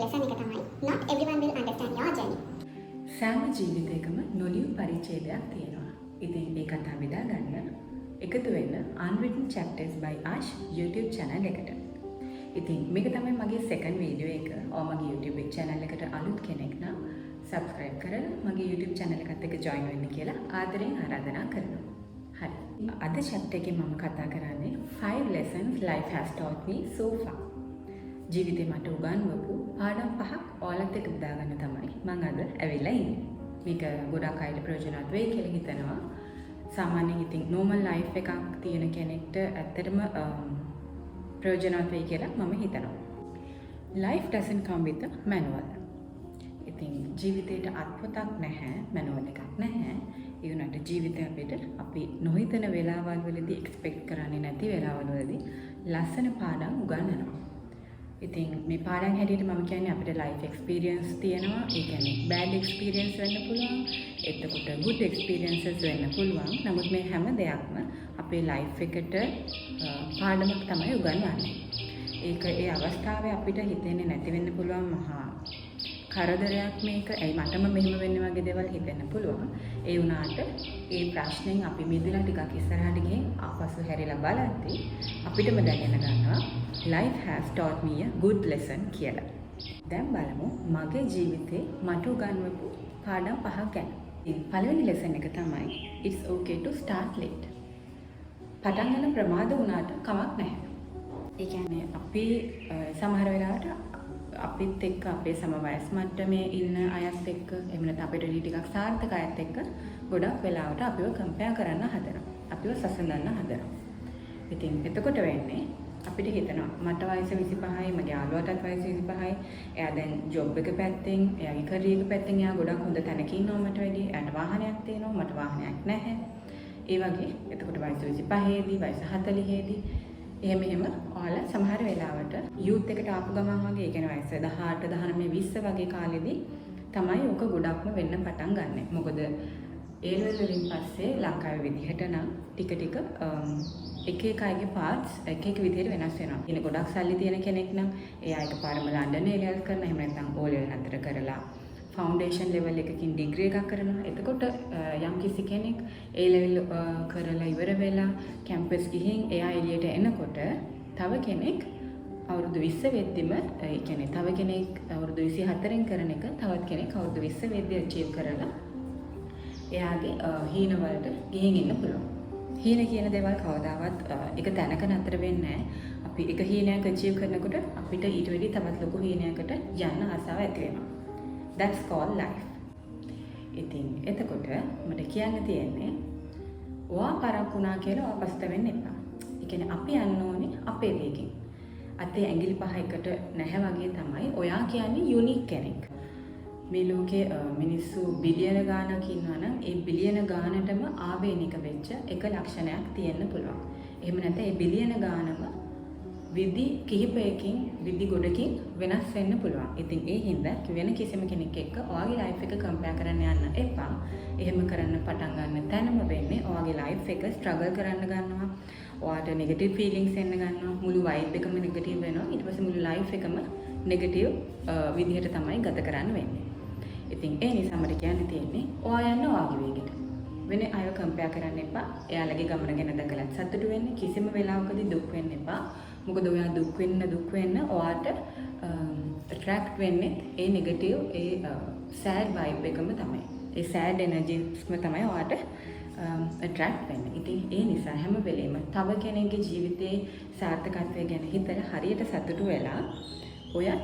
lesson එක තමයි not everyone will understand your journey. සෑම ජීවිතයකම නොලියු පරිච්ඡේදයක් තියෙනවා. ඉතින් ඒ කතාව බෙදා ගන්න එකතු වෙන්න Unwritten Chapters by Ash YouTube channel එකට. ඉතින් මේක තමයි මගේ second video එක. මගේ YouTube channel එකට අලුත් කෙනෙක් නම් subscribe කරලා මගේ YouTube channel එකත් එක්ක join වෙන්න කියලා ආදරෙන් ආරාධනා කරනවා. හරි. අද chapter එකේ මම කතා කරන්නේ 5 lessons life has taught me so far. ජීවිතේ මට උගන්වපු පාඩම් 5ක් ඔයාලත් එක්ක බෙදා ගන්න තමයි මම අද ඇවිල්ලා ඉන්නේ. මේක ගොඩක් අයට ප්‍රයෝජනවත් වෙයි කියලා හිතනවා. සාමාන්‍යයෙන් ඉතින් normal life එකක් තියෙන කෙනෙක්ට ඇත්තටම ප්‍රයෝජනවත් වෙයි කියලා මම හිතනවා. Life doesn't come with a manual. ඉතින් ජීවිතේට අත්පොතක් නැහැ, manual එකක් නැහැ. ඒ වුණාට ජීවිතය අපිට අපි නොහිතන වෙලාවල් වලදී expect කරන්නේ නැති වෙලාවල් වලදී ලස්සන පාඩම් උගන්වනවා. ඉතින් මේ පාඩම් හැටියට මම කියන්නේ අපිට life experience තියෙනවා. ඒ කියන්නේ bad experience වෙන්න පුළුවන්. එතකොට good experiences වෙන්න පුළුවන්. නමුත් මේ හැම දෙයක්ම අපේ life එකට පාඩමක් තමයි උගන්වන්නේ. ඒක ඒ අවස්ථාවේ අපිට හිතෙන්නේ නැති වෙන්න පුළුවන් මහා කරදරයක් මේක. ඇයි මටම මෙහෙම වෙන්නේ වගේ දේවල් හිතෙන්න පුළුවන්. ඒ වුණාට ඒ ප්‍රශ්නෙන් අපි මිදලා ටිකක් ඉස්සරහට ගිහින් ආපසු හැරිලා බලද්දී අපිටම දැනෙන්න ගන්නවා life has taught me a good lesson කියලා. දැන් බලමු මගේ ජීවිතේ මට උගන්වපු පාඩම් 5ක් ගැන. පළවෙනි lesson එක තමයි it's okay to start late. පටන් ගන්න ප්‍රමාද වුණාට කමක් නැහැ. ඒ කියන්නේ අපි සමහර වෙලාවට අපිත් එක්ක අපේ සම වයස් මට්ටමේ ඉන්න අයත් එක්ක එහෙම නැත්නම් අපිට ටිකක් සාර්ථක අයත් එක්ක ගොඩක් වෙලාවට අපිව කම්පෙයාර් කරන්න හදනවා. අපිව සසඳන්න හදනවා. ඉතින් එතකොට වෙන්නේ අපිට හිතනවා මට වයස 25යි, මගේ යාළුවාටත් වයස 25යි. එයා දැන් ජොබ් එක පැත්තෙන්, එයාගේ කැරියර් එක පැත්තෙන් එයා ගොඩක් හොඳ තැනක ඉන්නවා මට වැඩිය. එයාට වාහනයක් තියෙනවා, මට වාහනයක් නැහැ. ඒ වගේ එතකොට වයස 25ේදී, වයස 40ේදී එහෙම ඔයාලා සමහර වෙලාවට යූත් එකට ආපු ගමන් වගේ, ඒ කියන්නේ වයස 18, 19, 20 වගේ කාලෙදී තමයි ඕක ගොඩක්ම වෙන්න පටන් ගන්න. මොකද ඒ වලින් පස්සේ ලංකාවේ විදිහට නම් ටික එක එක අයගේ පාර්ට්ස් එක එක විදිහට වෙනස් වෙනවා. ඉතින් ගොඩක් සල්ලි තියෙන කෙනෙක් නම් එයා එකපාරම ලන්ඩන් එළියල් කරනවා. එහෙම නැත්නම් ඕ ලෙවල් අතර කරලා ෆවුන්ඩේෂන් ලෙවල් එකකින් ඩිග්‍රී එකක් කරනවා. එතකොට යම් කිසි කෙනෙක් ඒ ලෙවල් කරලා ඉවර වෙලා කැම්පස් ගිහින් එයා එළියට එනකොට තව කෙනෙක් අවුරුදු 20 වෙද්දිම ඒ කියන්නේ තව කෙනෙක් අවුරුදු 24න් කරන එක තවත් කෙනෙක් අවුරුදු 20 වෙද්දී අචීව් කරලා එයාගේ හීන වලට ගිහින් ඉන්න පුළුවන්. හීන කියන දේවල් කවදාවත් එක තැනක නතර වෙන්නේ නැහැ. අපි එක හීනයක් අචීව් කරනකොට අපිට ඊට වැඩි තවත් ලොකු හීනයකට යන්න ආසාව ඇති වෙනවා. That's called life. ඉතින් එතකොට මට කියන්න තියෙන්නේ ඔයා පරක් වුණා කියලා ඔයා පස්ත වෙන්න එපා. ඒ කියන්නේ අපි යන්න ඕනේ අපේ වේගෙන්. අතේ ඇඟිලි පහ එකට නැහැ වගේ තමයි ඔයා කියන්නේ යුනික් කෙනෙක්. මේ ලෝකේ මිනිස්සු බිලියන ගාණක් ඉන්නවා නම් ඒ බිලියන ගාණටම ආවේනික වෙච්ච එක ලක්ෂණයක් තියෙන්න පුළුවන්. එහෙම නැත්නම් ඒ බිලියන ගාණම විදි කිහිපයකින් විදි ගොඩකින් වෙනස් වෙන්න පුළුවන්. ඉතින් ඒ හින්දා වෙන කිසිම කෙනෙක් එක්ක ඔයාගේ ලයිෆ් එක කම්පෙයාර් කරන්න යන්න එපා. එහෙම කරන්න පටන් ගන්න තැනම වෙන්නේ ඔයාගේ ලයිෆ් එක ස්ට්‍රගල් කරන්න ගන්නවා. ඔයාට නෙගටිව් ෆීලිංග්ස් එන්න ගන්නවා. මුළු වයිබ් එකම නෙගටිව් වෙනවා. ඊට පස්සේ මුළු ලයිෆ් එකම නෙගටිව් විදිහට තමයි ගත කරන්න වෙන්නේ. ඉතින් ඒ නිසා මට කියන්න තියෙන්නේ ඔයා යන්න ඔයාගේ වේගෙට. වෙන අයව කම්පෙයාර් කරන්න එපා. එයාලගේ ගමන ගැන දැකලා සතුටු වෙන්න. කිසිම වෙලාවකදී දුක් වෙන්න එපා. මොකද ඔයා දුක් වෙන්න ඔයාට ඇට්‍රැක්ට් වෙන්නේ ඒ නෙගටිව් ඒ සෑඩ් වයිබ් එකම තමයි. ඒ සෑඩ් එනර්ජිස්ම තමයි ඔයාට ඇට්‍රැක්ට් වෙන්නේ. ඉතින් ඒ නිසා හැම වෙලේම තව කෙනෙක්ගේ ජීවිතේ සාර්ථකත්වය ගැන හිතලා හරියට සතුටු වෙලා ඔයා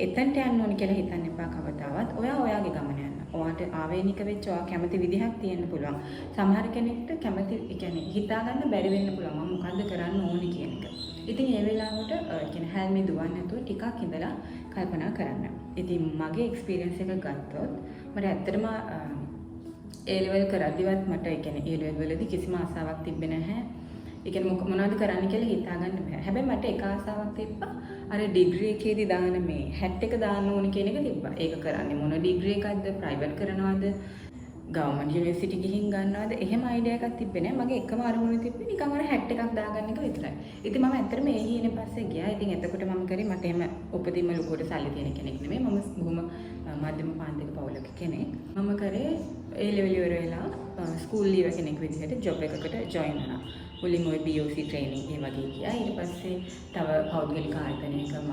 එතනට යන්න ඕන කියලා හිතන්න එපා කවදාවත්. ඔයා ඔයාගේ ගමන යන්න. ඔයාට ආවේනික වෙච්ච ඔයා කැමති විදිහක් තියෙන්න පුළුවන්. සමහර කෙනෙක්ට කැමති ඒ කියන්නේ හිතාගන්න බැරි වෙන්න පුළුවන් මම මොකද්ද කරන්න ඕනේ කියන එක. ඉතින් ඒ වෙලාවට ඒ කියන්නේ හැල්මේ දුවන්නේ නැතුව ටිකක් ඉඳලා කල්පනා කරන්න. ඉතින් මගේ එක්ස්පීරියන්ස් එක ගත්තොත් මට ඇත්තටම ඒ ලෙවල් කරද්දිවත් මට ඒ කියන්නේ ඒ ලෙවල් වලදී කිසිම ආසාවක් තිබ්බේ නැහැ. ඒ කියන්නේ මොනවද කරන්න කියලා හිතාගන්න බෑ. හැබැයි මට එක ආසාවක් තිබ්බා. අර ඩිග්‍රී එකේදී දාන මේ හැට් එක දාන්න ඕනේ කියන එක තිබ්බා. ඒක කරන්නේ මොන ඩිග්‍රී එකක්ද? ප්‍රයිවට් කරනවද? ගවර්න්මන්ට් යුනිවර්සිටි ගිහින් ගන්නවද එහෙම අයිඩියා එකක් තිබ්බේ නැහැ. මගේ එකම අරමුණ තිබ්බේ නිකන් අර හැට් එකක් දාගන්න එක විතරයි. ඉතින් මම ඇත්තටම ඒ හීනේ පස්සේ ගියා. ඉතින් එතකොට මම කරේ මට එහෙම උපදින්ම ලොකුවට සල්ලි තියෙන කෙනෙක් නෙමෙයි. මම බොහොම මධ්‍යම පාන්තික පවුලක කෙනෙක්. මම කරේ ඒ ලෙවල් ඉවර වෙලා ස්කූල් ලීවර් කෙනෙක් විදිහට ජොබ් එකකට ජොයින් වුණා. මුලින්ම ওই BOC ට්‍රේනින් ඒ වගේ ගියා. ඊට පස්සේ තව පෞද්ගලික ආයතනයක මම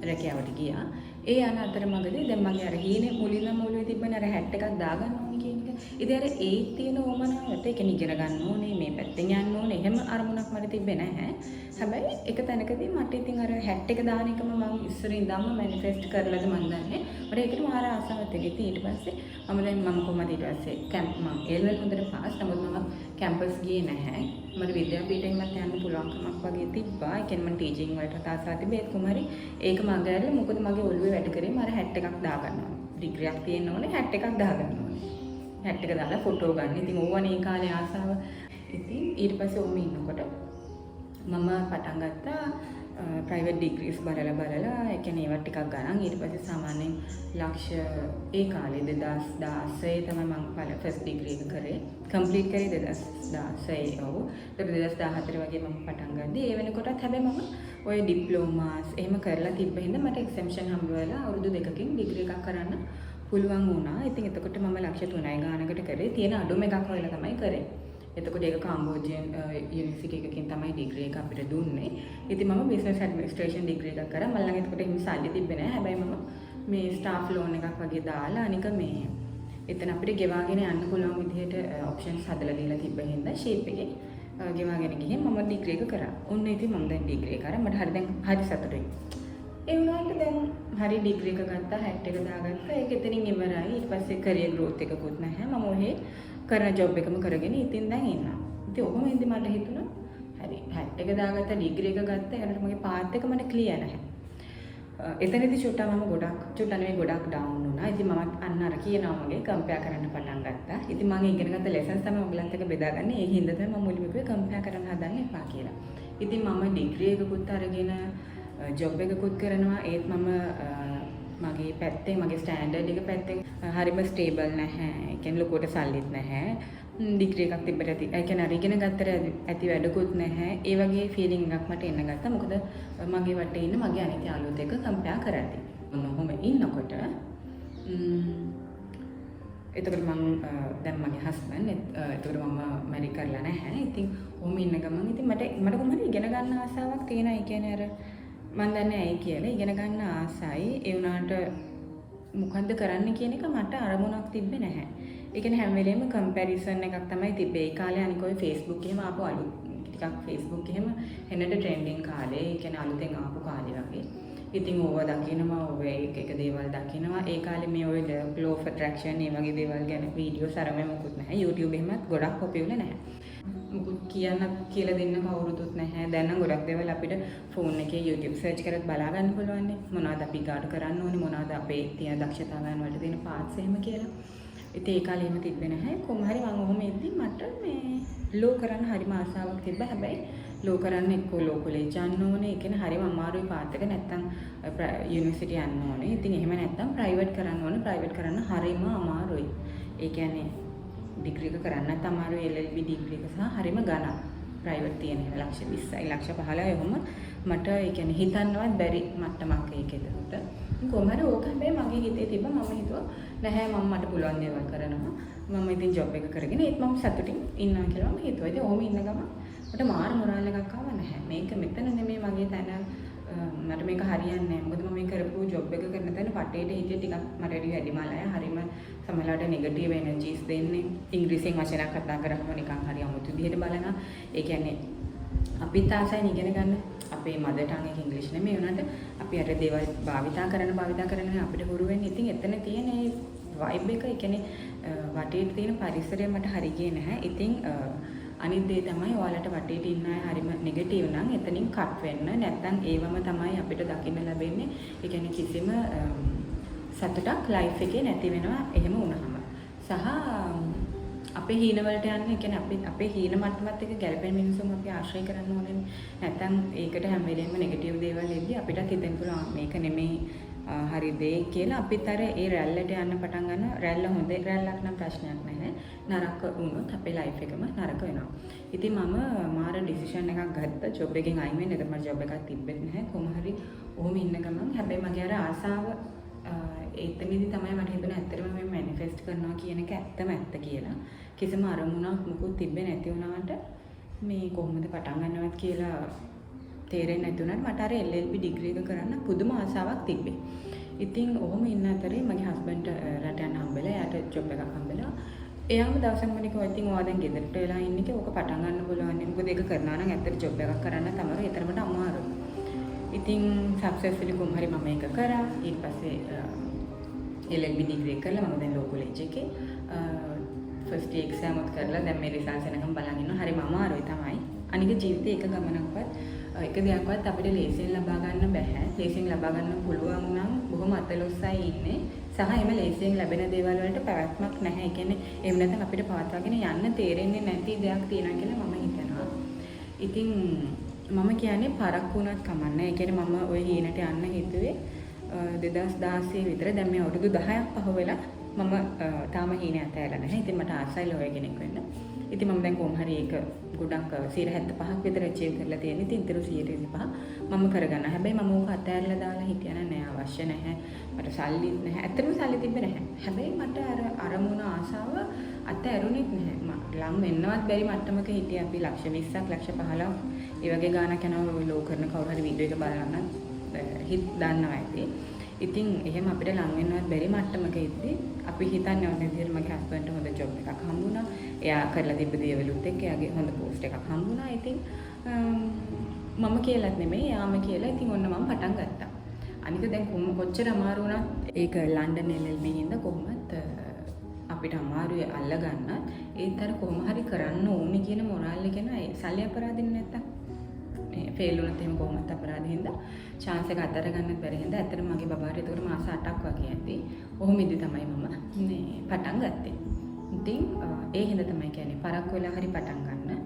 රැකියාවට ගියා. ඒ යන අතරමඟදී දැන් මගේ අර හීනේ මුලින්ම ඔළුවේ තිබ්බනේ අර හැට් එකක් දාගන්න ඕනේ කියන එක. ඉතින් අර ඒ තියෙන ඕමනාවට ඒක ඉගෙන ගන්න ඕනේ මේ පැත්තෙන් යන්න ඕනේ එහෙම අරමුණක් මට තිබ්බේ නැහැ. හැබැයි එක තැනකදී මට ඉතින් අර හැට් එක දාන එකම මම ඉස්සරින් ඉඳන්ම මැනිෆෙස්ට් කරලාද මන් දන්නේ. මට ඒකට මාර ආසාවක් තිබුණා. ඉතින් ඊට පස්සේ මම කොහමද ඊට පස්සේ කැම්ප් මම A-level හොඳට පාස්. නමුත් මම කැම්පස් ගියේ නැහැ. මට විද්‍යාපීඨයෙන්වත් යන්න පුළුවන්කමක් වගේ තිබ්බා. ඒ කියන්නේ මම ටීචින් වලට ආසාවක් තිබ්බේ. ඒත් කොහොම හරි ඒක මග ඇරලා මොකද මගේ ඔළුවේ වැඩ කරේ මම හැට් එකක් දාගන්න ඕනේ. ඩිග්‍රියක් තියෙන්න ඕනේ හැට් එකක් දාගන්න ඕනේ. හැට් එක දාලා ෆොටෝ ගන්න. ඉතින් ඕවනේ ඒ කාලේ ආසාව. ඉතින් ඊට පස්සේ ඔහොම ඉන්නකොට මම පටන් ගත්තා ප්‍රයිවට් ඩිග්‍රීස් බලලා ඒ කියන්නේ ඒවා ටිකක් ගණන්. ඊට පස්සේ සාමාන්‍යයෙන් ලක්ෂ ඒ කාලේ 2016 තමයි මම ෆස්ට් ඩිග්‍රී එක කරේ. කම්ප්ලීට් කරේ 2016 ඔව්. ඊට 2014 වගේ මම පටන් ගත්තේ. ඒ වෙනකොටත් හැබැයි මම ඔය ඩිප්ලෝමාස් එහෙම කරලා තිබ්බ හින්දා මට එක්සැම්ෂන් හම්බ වෙලා අවුරුදු 2කින් ඩිග්‍රී එකක් කරන්න පුළුවන් වුණා. ඉතින් එතකොට මම ලක්ෂ 3යි ගානකට කරේ. තියෙන අඩුම එකක් හොයලා තමයි කරේ. එතකොට ඒක කාම්බෝජියන් යුනිවර්සිටි එකකින් තමයි ඩිග්‍රී එක අපිට දුන්නේ. ඉතින් මම බිස්නස් ඇඩ්මිනිස්ට්‍රේෂන් ඩිග්‍රී එකක් කරා. මම ළඟ එතකොට එහෙම සල්ලි තිබ්බේ නැහැ. හැබැයි මම මේ ස්ටාෆ් ලෝන් එකක් වගේ දාලා අනික මේ එතන අපිට ගෙවාගෙන යන්න පුළුවන් විදිහට ඔප්ෂන්ස් හදලා දීලා තිබ්බ හින්දා ෂේප් එකේ ගෙවාගෙන ගිහින් මම ඩිග්‍රී එක කරා. ඔන්න ඉතින් මම දැන් ඩිග්‍රී එක කරා. මට හරි සතුටුයි. ඒ වුණාට දැන් හරි ඩිග්‍රී එක ගත්තා, හැට් එක දාගත්තා. ඒක එතනින් ඉවරයි. ඊට පස්සේ කරියර් ග්‍රෝත් එකකුත් නැහැ. මම ඔහේ කරන ජොබ් එකම කරගෙන ඉතින් දැන් ඉන්නවා. ඉතින් ඔහොම ඉඳි මට හිතුණා හරි හැට් එක දාගත්තා, ඩිග්‍රී එක ගත්තා. ඒකට මගේ පාත් එක මට ක්ලියර් නැහැ. එතනදී චුට්ටක් මම ගොඩක් ඩවුන් වුණා. ඉතින් මම අන්න අර කියනවා මගේ කම්පෙයාර් කරන්න පටන් ගත්තා. ඉතින් මම ඉගෙන ගත්ත ලෙසන්ස් තමයි ඔයගලන්ට එක බෙදාගන්නේ. ඒ හින්දා තමයි මම මුලින්ම කිව්වේ කම්පෙයාර් කරන්න හදන්න එපා කියලා. ඉතින් මම ඩිග්‍රී එකකුත් අරගෙන ජොබ් එකකුත් කරනවා. ඒත් මම මගේ පැත්තෙන් මගේ ස්ටෑන්ඩඩ් එක පැත්තෙන් හරිම ස්ටේබල් නැහැ. ඒ කියන්නේ ලොකුවට සල්ලිත් නැහැ. ඩිග්‍රී එකක් තිබ්බට ඇති. ඒ කියන්නේ අර ඉගෙන ගත්තට ඇති වැඩකුත් නැහැ. ඒ වගේ ෆීලිං එකක් මට එන්න ගත්තා. මොකද මගේ වටේ ඉන්න මගේ අනිත් යාළුවොත් එක්ක කම්පෙයාර් කරද්දි. මොනොම ඉන්නකොට එතකොට මම දැන් මගේ හස්බන්ඩ් එතකොට මම මැරි කරලා නැහැ. ඉතින් ඔහොම ඉන්න ගමන් ඉතින් මට කොහොමද ඉගෙන ගන්න ආසාවක් තියෙනවා. ඒ කියන්නේ අර මම දන්නේ ඇයි කියලා ඉගෙන ගන්න ආසයි. ඒ වුණාට මොකද්ද කරන්න කියන එක මට අරමුණක් තිබ්බේ නැහැ. ඒ කියන්නේ හැම වෙලේම කම්පැරිසන් එකක් තමයි තිබ්බේ. ඒ කාලේ අනික ඔය Facebook එහෙම ආපු අලුත් ටිකක් Facebook එහෙම එන්නට ට්‍රෙන්ඩින් කාලේ. ඒ කියන්නේ අලුතෙන් ආපු කාලේ වගේ. ඉතින් ඕව දකිනවා, ඔය එක දේවල් දකිනවා. ඒ කාලේ මේ ඔය law of attraction මේ වගේ දේවල් ගැන වීඩියෝස් අරගෙන මොකුත් නැහැ. YouTube එහෙමත් ගොඩක් පොපියුලර් නැහැ. මොකුත් කියලා දෙන්න කවුරුතුත් නැහැ. දැන් නම් ගොඩක් දේවල් අපිට ෆෝන් එකේ YouTube සර්ච් කරලා බලා ගන්න පුළුවන් නේ. මොනවද අපි ගාඩ කරන්න ඕනේ, මොනවද අපේ තියෙන දක්ෂතාවයන් වලට දෙන පාර්ට්ස් එහෙම කියලා. ඉතින් ඒ කාලේ එහෙම තිබ්බේ නැහැ. කොහොම හරි මම ඔහොම ඉද්දි මට මේ ලෝ කරන්න හරිම ආසාවක් තිබ්බා. හැබැයි ලෝ කරන්න එක්කෝ ලෝ කොලේජ් යන්න ඕනේ. ඒ කියන්නේ හරිම අමාරුයි පාත් එක. නැත්තම් යුනිවර්සිටි යන්න ඕනේ. ඉතින් එහෙම නැත්තම් ප්‍රයිවට් කරන්න ඕනේ. ප්‍රයිවට් කරන්න හරිම අමාරුයි. ඒ කියන්නේ ඩිග්‍රී එක කරන්නත් අමාරුයි. LLB ඩිග්‍රී එක සහ හරිම ගණන්. ප්‍රයිවට් තියෙන ලක්ෂ 20යි ලක්ෂ 15යි ඔහොම මට ඒ කියන්නේ හිතන්නවත් බැරි මට්ටමක් ඒකේද උට. කොහොම හරි ඕක හැබැයි මගේ හිතේ තිබ්බ මම හිතුවා නැහැ මට පුළුවන් දේවල් කරනවා. මම ඉතින් ජොබ් එක කරගෙන ඒත් මම සතුටින් ඉන්නවා කියලා මම හිතුවා. ඉතින් ඔහොම ඉන්න ගමන් මට මාර මොරාල් එකක් ආව නැහැ. මේක මෙතන නෙමෙයි මගේ තැන. මට මේක හරියන්නේ නැහැ. මොකද මම මේ කරපු ජොබ් එක කරන තැන වටේට හිටිය ටිකක් මට වැඩිමල් අය හරිම සමහරවිට නෙගටිව් එනර්ජිස් දෙන්නේ. ඉංග්‍රීසියෙන් වචනයක් කතා කරපුවා නිකන් හරි අමුතු විදිහට බලනවා. ඒ කියන්නේ අපිත් ආසයි ඉගෙන ගන්න. අපේ මදර් ටංග් එක ඉංග්‍රීසි නෙමෙයි වුණාට අපි අර දේවල් භාවිතා කරන අපිට හුරු වෙන්නේ. ඉතින් එතන තියෙන ඒ වයිබ් එක, ඒ කියන්නේ වටේට තියෙන පරිසරය මට හරි ගියේ නැහැ. ඉතින් අනිත් දේ තමයි ඔයාලට වටේට ඉන්න අය හරිම නෙගටිව් නම් එතනින් කට් වෙන්න. නැත්නම් ඒවම තමයි අපිට දකින්න ලැබෙන්නේ. ඒ කියන්නේ කිසිම සතුටක් ලයිෆ් එකේ නැති වෙනවා එහෙම වුණාම. සහ අපේ හීන වලට යන්න, ඒ කියන්නේ අපේ හීන මට්ටමත් එක්ක ගැලපෙන මිනිස්සුන් අපි ආශ්‍රය කරන්න ඕනේ. නැත්නම් ඒකට හැම වෙලෙම නෙගටිව් දේවල් එද්දි අපිටත් හිතෙන්න පුළුවන් මේක නෙමෙයි හරි දෙයි කියලා අපිත් අර ඒ රැල්ලට යන්න පටන් ගන්නවා. රැල්ල හොඳ රැල්ලක් නම් ප්‍රශ්නයක් නැහැ. නරක වුණොත් අපේ ලයිෆ් එකම නරක වෙනවා. ඉතින් මම මාර ඩිසිෂන් එකක් ගත්තා ජොබ් එකෙන් අයින් වෙන්න. ඒක මට ජොබ් එකක් තිබ්බෙත් නැහැ. කොහොම හරි ඔහොම ඉන්න ගමන් හැබැයි මගේ අර ආසාව එතනදී තමයි මට හිතුනේ ඇත්තටම මේ මැනිෆෙස්ට් කරනවා කියන එක ඇත්තම ඇත්ත කියලා. කිසිම අරමුණක් මුකුත් තිබ්බේ නැති වුණාට මේ කොහොමද පටන් ගන්නවත් කියලා තේරෙන්නේ නැති වුණාට මට අර LLB ඩිග්‍රී එක කරන්න පුදුම ආසාවක් තිබ්බේ. ඉතින් ඔහොම ඉන්න අතරේ මගේ හස්බන්ඩ් රට යන්න හම්බෙලා එයාට ජොබ් එකක් හම්බෙලා. එයාම දවසක් මම කිව්වා ඉතින් ඔයා දැන් ගෙදරට වෙලා ඉන්නේ ඕක පටන් ගන්න බලවන්නේ. මොකද ඒක කරනවා නම් ඇත්තට ජොබ් එකක් කරන්න තමයි ඒතරමට අමාරුයි. ඉතින් සක්සස්ෆුලි කොහොම හරි මම ඒක කරා. ඊට පස්සේ LLB ඩිග්‍රී කරලා මම දැන් ලෝ කොලෙජ් එකේ ෆස්ට් එක්සෑම් එකක් කරලා දැන් මේ රිසල්ට් එකම බලන් ඉන්නවා. හරිම අමාරුයි තමයි. අනික ජීවිතේ එක ගමනක්වත් එක දෙයක්වත් අපිට ලේසියෙන් ලබා ගන්න බෑ. ලේසියෙන් ලබා ගන්න පුළුවන් නම් බොහොම අතලොස්සයි ඉන්නේ. සහ එම ලේසියෙන් ලැබෙන දේවල් වලට පැවැත්මක් නැහැ. ඒ කියන්නේ එහෙම නැත්නම් අපිට පවත්වාගෙන යන්න තේරෙන්නේ නැති දෙයක් තියෙනවා කියලා මම හිතනවා. ඉතින් මම කියන්නේ පරක්කු වුණත් කමන්නේ. ඒ කියන්නේ මම ওই හීනට යන්න හිතුවේ 2016 විතර. දැන් මේ අවුරුදු 10ක් පහ වෙලා මම තාම හීනේ අතහැරලා නැහැ. ඉතින් මට ආසයි ලෝය කෙනෙක් වෙන්න. ඉතින් මම දැන් කොහොම හරි ඒක ගොඩක් 75ක් විතර අචීව් කරලා තියෙන. ඉතින් ඉතුරු 125 මම කරගන්නවා. හැබැයි මම ඕක අතහැරලා දාලා හිටියන නෑ, අවශ්‍ය නැහැ. මට සල්ලිත් නැහැ. ඇත්තටම සල්ලි තිබ්බේ නැහැ. හැබැයි මට අර අරමුණ ආසාව අතහැරුණෙත් නැහැ. ලං වෙන්නවත් බැරි මට්ටමක හිටියේ අපි ලක්ෂ 20ක් ලක්ෂ 15ක් ඒ වගේ ගාණක් යනවා. ඔය ලෝ කරන කවුරු හරි වීඩියෝ එක බලන්න හිත දන්නවා ඇති. ඉතින් එහෙම අපිට ලං වෙන්නවත් බැරි මට්ටමක ඉද්දි අපි හිතන්නේ ඔන්න විදිහට මගේ හස්බන්ඩ්ට හොඳ ජොබ් එකක් හම්බුණා. එයා කරලා තිබ්බ දේවලුත් එක්ක එයාගේ හොඳ පෝස්ට් එකක් හම්බුණා. ඉතින් මම කියලාත් නෙමෙයි යාම කියලා. ඉතින් ඔන්න මම පටන් ගත්තා. අනික දැන් කොච්චර අමාරු වුණත් ඒක ලන්ඩන් LLB ඉඳ කොහොමත් අපිට අමාරුයි අල්ලගන්න. ඒත් අර කොහොම හරි කරන්න ඕනේ කියන මොරාල් එක නෑ. සල්ලි අපරාධින් නැත්තම් මේ ෆේල් වුණත් එහෙම කොහොමත් අපරාධින්ද chance එක අතර ගන්නත් බැරි හින්දා ඇත්තටම මගේ බබාට ඒකට මාස 8ක් වගේ ඇති. ඔහොම ඉදි තමයි මම මේ පටන් ගත්තේ. ඉතින් ඒ හින්දා තමයි කියන්නේ පරක්කු වෙලා හරි පටන් ගන්න.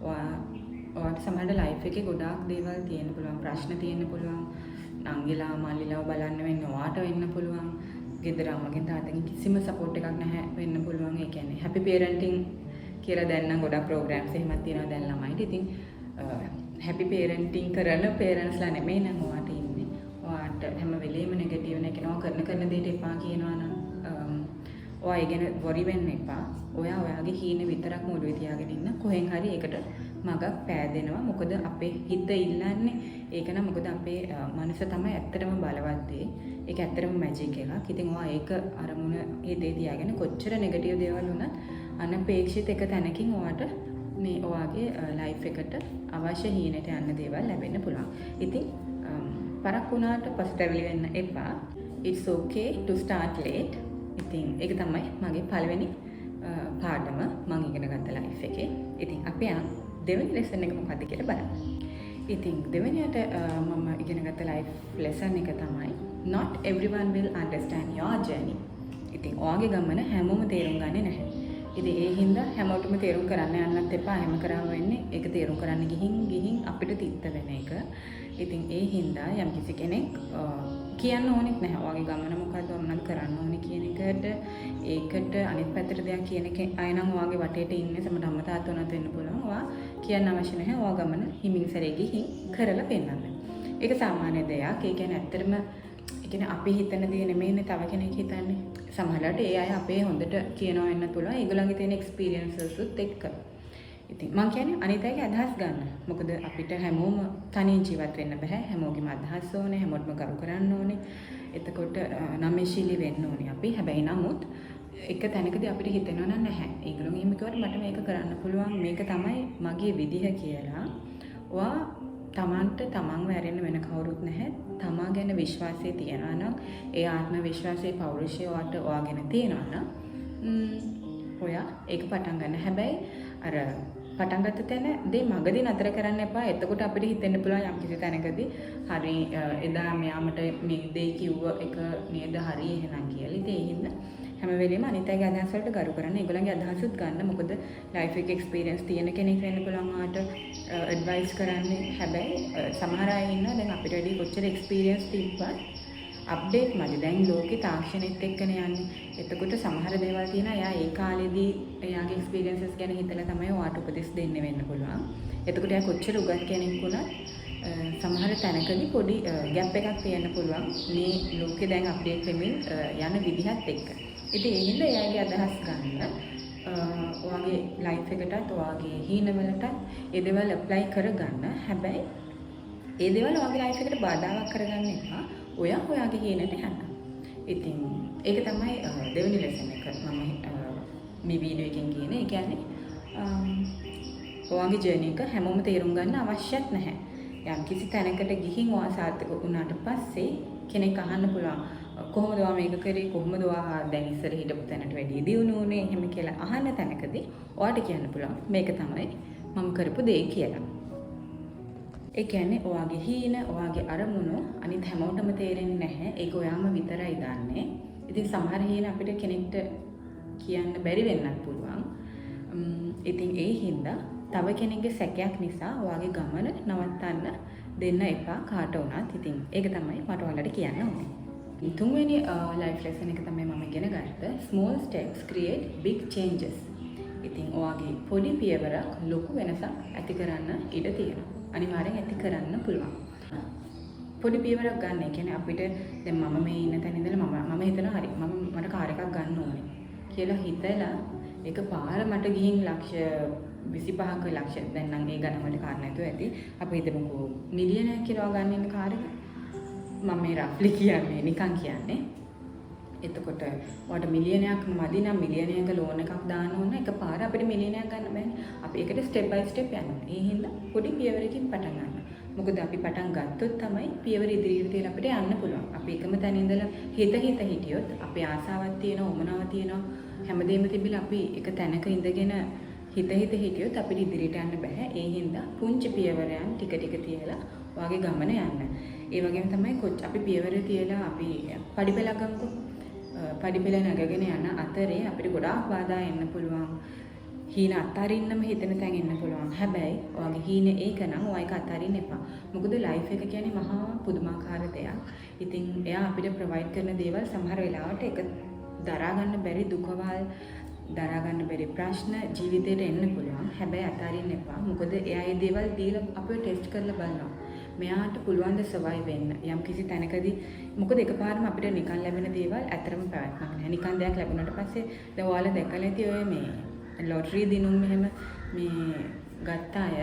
ඔයාට සමහරවිට ලයිෆ් එකේ ගොඩාක් දේවල් තියෙන්න පුළුවන්, ප්‍රශ්න තියෙන්න පුළුවන්. නංගිලා මල්ලිලාව බලන්න වෙන්නේ ඔයාට වෙන්න පුළුවන්. ගෙදර අම්මගෙන් තාත්තගෙන් කිසිම සපෝට් එකක් නැහැ වෙන්න පුළුවන්. ඒ කියන්නේ හැපි පේරන්ටින් කියලා දැන් නම් ගොඩක් ප්‍රෝග්‍රෑම්ස් එහෙමත් තියෙනවා දැන් ළමයිට. ඉතින් හැපි පේරන්ටින් කරන පේරන්ට්ස්ලා නෙමෙයි නම් ඔයාට ඉන්නේ. ඔයාට හැම වෙලේම නෙගටිව් නැකිනවා කරන දේට එපා කියනවා නම් ඔයා ඒ ගැන වොරි වෙන්න එපා. ඔයා ඔයාගේ හීන විතරක් මොළුවේ තියාගෙන ඉන්න. කොහෙන් හරි ඒකට මගක් පෑදෙනවා. මොකද අපේ හිත ඉල්ලන්නේ ඒක නම් මොකද අපේ මනස තමයි ඇත්තටම බලවත් දේ. ඒක ඇත්තටම මැජික් එකක්. ඉතින් ඔයා ඒක අරමුණ හිතේ තියාගෙන කොච්චර නෙගටිව් දේවල් වුණත් අනපේක්ෂිත එක තැනකින් ඔයාට මේ ඔයාගේ ලයිෆ් එකට අවශ්‍ය හීනට යන්න දේවල් ලැබෙන්න පුළුවන්. ඉතින් පරක් වුණාට පසුතැවිලි වෙන්න එපා. It's okay to start late. ඉතින් ඒක තමයි මගේ පළවෙනි පාඩම මම ඉගෙන ගත්ත ලයිෆ් එකේ. ඉතින් අපි දෙවෙනි ලෙසන් එක මොකක්ද කියලා බලමු. ඉතින් දෙවෙනියට මම ඉගෙන ගත්ත ලයිෆ් ලෙසන් එක තමයි not everyone will understand your journey. ඉතින් ඔයාගේ ගමන හැමෝම තේරුම් ගන්නේ නැහැ. ඉතින් ඒ හින්දා හැමෝටම තේරුම් කරන්න යන්නත් එපා. හැම කරාම වෙන්නේ ඒක තේරුම් කරන්න ගිහින් අපිට තිත්ත වෙන එක. ඉතින් ඒ හින්දා යම් කිසි කෙනෙක් කියන්න ඕනෙත් නැහැ. ඔයාගේ ගමන මොකද්ද මොනවද කරන්න ඕනේ කියන එකට ඒකට අනිත් පැත්තට දෙයක් කියන එක අය නම් ඔයාගේ වටේට ඉන්නේ සමහර අම්මා තාත්තා උනත් වෙන්න පුළුවන්. ඔයා කියන්න අවශ්‍ය නැහැ. ඔයා ගමන හිමින් සැරේ ගිහින් කරලා පෙන්නන්න. ඒක සාමාන්‍ය දෙයක්. ඒ කියන්නේ ඇත්තටම ඒ කියන්නේ අපි හිතන දේ නෙමෙයිනේ තව කෙනෙක් හිතන්නේ. සමහරවිට ඒ අය අපේ හොඳට කියනවා වෙන්න පුළුවන්. ඒගොල්ලන්ගේ තියෙන එක්ස්පීරියන්සස් උත් එක්ක. ඉතින් මම කියන්නේ අනිත් අයගේ අදහස් ගන්න. මොකද අපිට හැමෝම තනියෙන් ජීවත් වෙන්න බෑ. හැමෝගෙම අදහස් ඕනේ, හැමෝටම කරු කරන්න ඕනේ. එතකොට නම්‍යශීලී වෙන්න ඕනේ අපි. හැබැයි නමුත් එක තැනකදී අපිට හිතෙනවා නම් නැහැ. ඒගොල්ලෝ එහෙම කිව්වට මට මේක කරන්න පුළුවන්. මේක තමයි මගේ විදිහ කියලා. ඔයා තමන්ට තමන්ව ඇරෙන්න වෙන කවුරුත් නැහැ. තමා ගැන විශ්වාසය තියනවා නම් ඒ ආත්ම විශ්වාසයේ පෞරුෂය ඔයා ගැන තියෙනවා නම් ඔයා ඒක පටන් ගන්න. හැබැයි අර පටන් ගත්ත තැන දේ මගදී නතර කරන්න එපා. එතකොට අපිට හිතෙන්න පුළුවන් යම් කිසි තැනකදී හරි එදා මෙයාමට මේ දේ කිව්ව එක නේද හරි එහෙනම් කියලා. ඉතින් ඒ හින්දා හැම වෙලේම අනිත් අයගේ අදහස් වලට ගරු කරන්න. ඒගොල්ලන්ගේ අදහසුත් ගන්න. මොකද ලයිෆ් එක එක්ස්පීරියන්ස් තියෙන කෙනෙක් වෙන්න පුළුවන් ආට ඇඩ්වයිස් කරන්නේ. හැබැයි සමහර අය ඉන්නවා දැන් අපිට වැඩි කොච්චර එක්ස්පීරියන්ස් තිබ්බත් අප්ඩේට් මදි. දැන් ලෝකේ තාක්ෂණෙත් එක්කනේ යන්නේ. එතකොට සමහර දේවල් තියෙනවා එයා ඒ කාලේදී එයාගේ එක්ස්පීරියන්සස් ගැන හිතලා තමයි ඔයාට උපදෙස් දෙන්න වෙන්න පුළුවන්. එතකොට එයා කොච්චර උගත් කෙනෙක් වුණත් සමහර තැනකදී පොඩි ගැප් එකක් තියෙන්න පුළුවන් මේ ලෝකේ දැන් අප්ඩේට් වෙමින් යන විදිහත් එක්ක. ඉතින් ඒ හින්දා එයාගේ අදහස් ගන්න ඔයාගේ ලයිෆ් එකටත් ඔයාගේ හීනවලටත් ඒ දේවල් ඇප්ලයි කරගන්න. හැබැයි ඒ දේවල් ඔයාගේ ලයිෆ් එකට බාධාවක් කරගන්න එපා. ඔයාගේ හීනට යන්න. ඉතින් ඒක තමයි දෙවෙනි ලෙසන් එක මම මේ වීඩියෝ එකෙන් කියන්නේ. ඒ කියන්නේ ඔයාගේ ජර්නි එක හැමෝම තේරුම් ගන්න අවශ්‍යත් නැහැ. යම් කිසි තැනකට ගිහින් ඔයා සාර්ථක වුණාට පස්සේ කෙනෙක් අහන්න පුළුවන් කොහොමද ඔයා මේක කරේ, කොහොමද ඔයා දැන් ඉස්සර හිටපු තැනට වැඩිය දියුණු වුණේ, එහෙම කියලා අහන්න තැනකදී ඔයාට කියන්න පුළුවන් මේක තමයි මම කරපු දේ කියලා. ඒ කියන්නේ ඔයාගේ හීන, ඔයාගේ අරමුණු අනිත් හැමෝටම තේරෙන්නේ නැහැ. ඒක ඔයාම විතරයි දන්නේ. ඉතින් සමහර හීන අපිට කෙනෙක්ට කියන්න බැරි වෙන්නත් පුළුවන්. ඉතින් ඒ හින්දා තව කෙනෙක්ගේ සැකයක් නිසා ඔයාගේ ගමන නවත්තන්න දෙන්න එපා කාට වුණත්. ඉතින් ඒක තමයි මට ඔයාලට කියන්න ඕනේ. තුන්වෙනි ලයිෆ් ලෙසන් එක තමයි මම ඉගෙන ගත්ත small steps create big changes. ඉතින් ඔයාගේ පොඩි පියවරක් ලොකු වෙනසක් ඇති කරන්න ඉඩ තියෙනවා. අනිවාර්යෙන් ඇති කරන්න පුළුවන්. පොඩි පියවරක් ගන්න. ඒ කියන්නේ අපිට දැන් මම මේ ඉන්න තැන ඉඳලා මම හිතනවා හරි මට කාර් එකක් ගන්න ඕනේ කියලා හිතලා ඒක පාර මට ගිහින් ලක්ෂ 25ක ලක්ෂ දැන් නම් ඒ ගණන් වලට කාර් නැතුව ඇති. අපි හිතමුකෝ මිලියනයක් කියලා ගන්න ඉන්න කාර් එක. මම මේ රෆ්ලි කියන්නේ නිකන් කියන්නේ. එතකොට ඔයාට මිලියනයක් මදි නම් මිලියනයක ලෝන් එකක් දාන්න ඕන. එකපාර අපිට මිලියනයක් ගන්න බෑනේ. අපි ඒකට ස්ටෙප් බයි ස්ටෙප් යනවා. ඒ හින්දා පොඩි පියවරකින් පටන් ගන්න. මොකද අපි පටන් ගත්තොත් තමයි පියවර ඉදිරියට තියලා අපිට යන්න පුළුවන්. අපි එකම තැන ඉඳලා හිත හිටියොත් අපේ ආසාවක් තියෙනවා, උමනාවක් තියෙනවා, හැමදේම තිබිලා අපි එක තැනක ඉඳගෙන හිත හිටියොත් අපිට ඉදිරියට යන්න බෑ. ඒ හින්දා පුංචි පියවරයන් ටික ටික තියලා ඔයාගේ ගමන යන්න. ඒ වගේම තමයි අපි පියවර තියලා අපි පඩිපෙළක් ගමුකෝ. පඩිපෙළ නැගගෙන යන අතරේ අපිට ගොඩාක් බාධා එන්න පුළුවන්. හීන අත්හරින්නම හිතෙන තැන් එන්න පුළුවන්. හැබැයි ඔයාගේ හීන ඒක නම් ඔයා ඒක අත්හරින්න එපා. මොකද ලයිෆ් එක කියන්නේ මහා පුදුමාකාර දෙයක්. ඉතින් එයා අපිට ප්‍රොවයිඩ් කරන දේවල් සමහර වෙලාවට ඒක දරා ගන්න බැරි දුකවල්, දරා ගන්න බැරි ප්‍රශ්න ජීවිතේට එන්න පුළුවන්. හැබැයි අත්හරින්න එපා. මොකද එයා මේ දේවල් දීලා අපිව ටෙස්ට් කරලා බලනවා. මෙයාට පුළුවන් ද සර්වයිව් වෙන්න යම් කිසි තැනකදී. මොකද එකපාරම අපිට නිකන් ලැබෙන දේවල් ඇතරම පැවැත්මක් නැහැ. නිකන් දෙයක් ලැබුණාට පස්සේ දැන් ඔයාලා දැකලා ඇති ඔය මේ ලොටරි දිනුම් මෙහෙම මේ ගත්ත අය